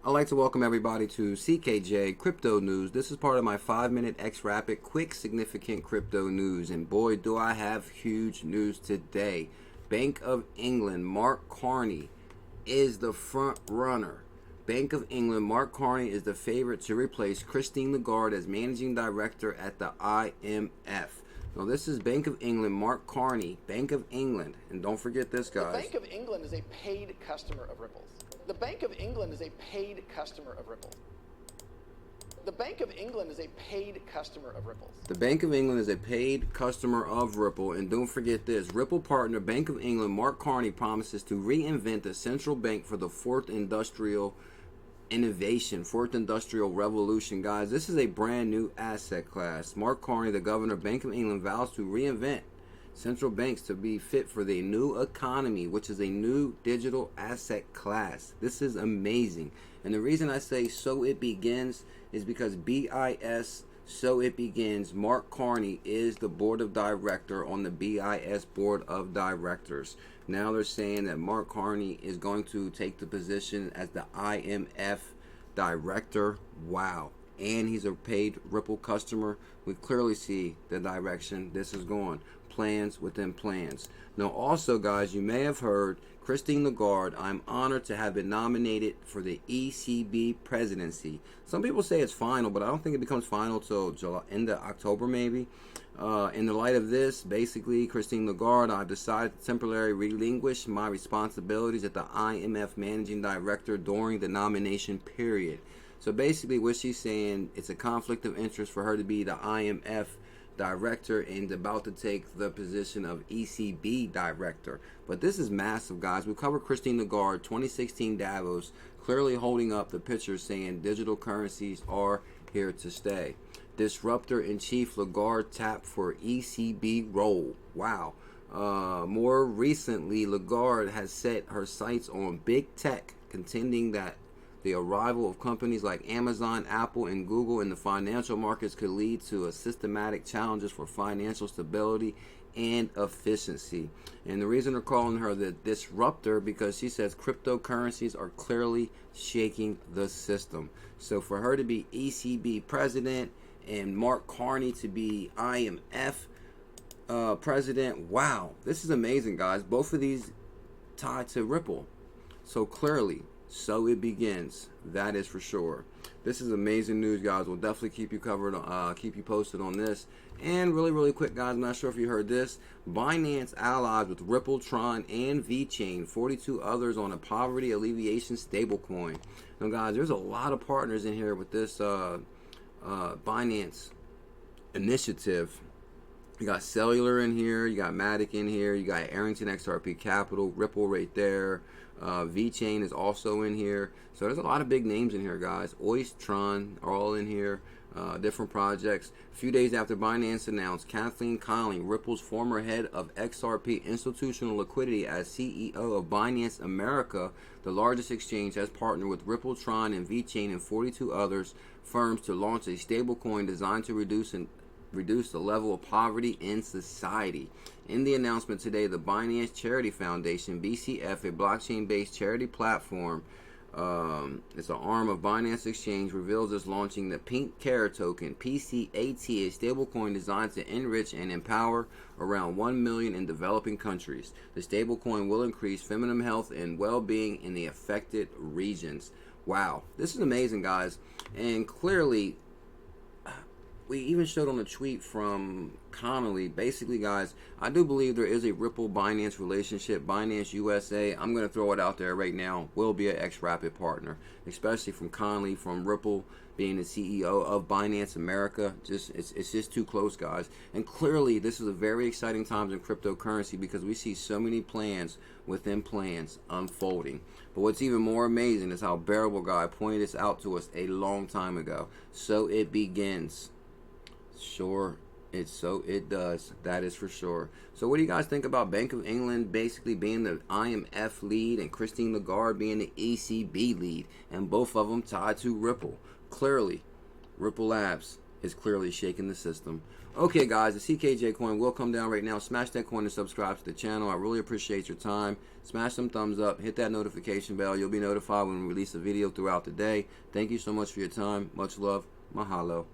I'd like to welcome everybody to CKJ Crypto News. This is part of my 5-minute X-Rapid quick significant crypto news. And boy, do I have huge news today. Bank of England, Mark Carney is the front runner. Bank of England, Mark Carney is the favorite to replace Christine Lagarde as managing director at the IMF. Now, this is Bank of England, Mark Carney, Bank of England. And don't forget this, guys. The Bank of England is a paid customer of Ripple's. The Bank of England is a paid customer of Ripple. The Bank of England is a paid customer of Ripple's. The Bank of England is a paid customer of Ripple. And don't forget this, Ripple partner Bank of England Mark Carney promises to reinvent the central bank for the fourth industrial innovation, fourth industrial revolution. Guys, this is a brand new asset class. Mark Carney, the governor of Bank of England, vows to reinvent central banks to be fit for the new economy, which is a new digital asset class. This is amazing. And the reason I say so it begins is because BIS, so it begins. Mark Carney is the board of director on the BIS board of directors. Now they're saying that Mark Carney is going to take the position as the IMF director. Wow. And he's a paid Ripple customer. We clearly see the direction this is going. Plans within plans. Now also, guys, you may have heard Christine Lagarde, I'm honored to have been nominated for the ECB presidency. Some people say it's final, but I don't think it becomes final till July, end of October maybe. In the light of this, basically, Christine Lagarde, I've decided to temporarily relinquish my responsibilities at the IMF managing director during the nomination period. So basically what she's saying, it's a conflict of interest for her to be the IMF director and about to take the position of ECB director. But this is massive, guys. We covered Christine Lagarde, 2016 Davos, clearly holding up the picture saying digital currencies are here to stay. Disruptor in chief Lagarde tapped for ECB role. Wow. More recently, Lagarde has set her sights on big tech, contending that the arrival of companies like Amazon, Apple, and Google in the financial markets could lead to a systematic challenges for financial stability and efficiency. And the reason they're calling her the disruptor, because she says cryptocurrencies are clearly shaking the system. So for her to be ECB president and Mark Carney to be IMF president, wow, this is amazing, guys. Both of these tied to Ripple. So clearly, so it begins. That is for sure. This is amazing news, guys. We'll definitely keep you covered, keep you posted on this. And really quick, guys, I'm not sure if you heard this. Binance allies with Ripple, Tron, and VeChain, 42 others on a poverty alleviation stablecoin. Now, guys, there's a lot of partners in here with this Binance initiative. You got Cellular in here, you got Matic in here, you got Arrington XRP Capital, Ripple right there. VeChain is also in here. So there's a lot of big names in here, guys. OIS, Tron are all in here. Different projects. A few days after Binance announced Kathleen Conley, Ripple's former head of XRP institutional liquidity as CEO of Binance America, the largest exchange, has partnered with Ripple, Tron, and VeChain and 42 others firms to launch a stablecoin designed to reduce the level of poverty in society. In the announcement today, the Binance Charity Foundation, BCF, a blockchain-based charity platform, it's an arm of Binance Exchange, reveals it's launching the Pink Care Token, PCAT, a stablecoin designed to enrich and empower around 1 million in developing countries. The stablecoin will increase feminine health and well-being in the affected regions. Wow, this is amazing, guys. And clearly, we even showed on a tweet from Connolly. Basically, guys, I do believe there is a Ripple Binance relationship. Binance USA, I'm going to throw it out there right now, will be an X-Rapid partner, especially from Connolly, from Ripple being the CEO of Binance America. It's just too close, guys. And clearly, this is a very exciting times in cryptocurrency because we see so many plans within plans unfolding. But what's even more amazing is how Bearable Guy pointed this out to us a long time ago. So it begins. Sure, it does. That is for sure. So what do you guys think about Bank of England basically being the IMF lead and Christine Lagarde being the ECB lead, and both of them tied to Ripple? Clearly, Ripple Labs is clearly shaking the system. Okay, guys, the CKJ coin will come down right now. Smash that coin and subscribe to the channel. I really appreciate your time. Smash some thumbs up. Hit that notification bell. You'll be notified when we release a video throughout the day. Thank you so much for your time. Much love. Mahalo.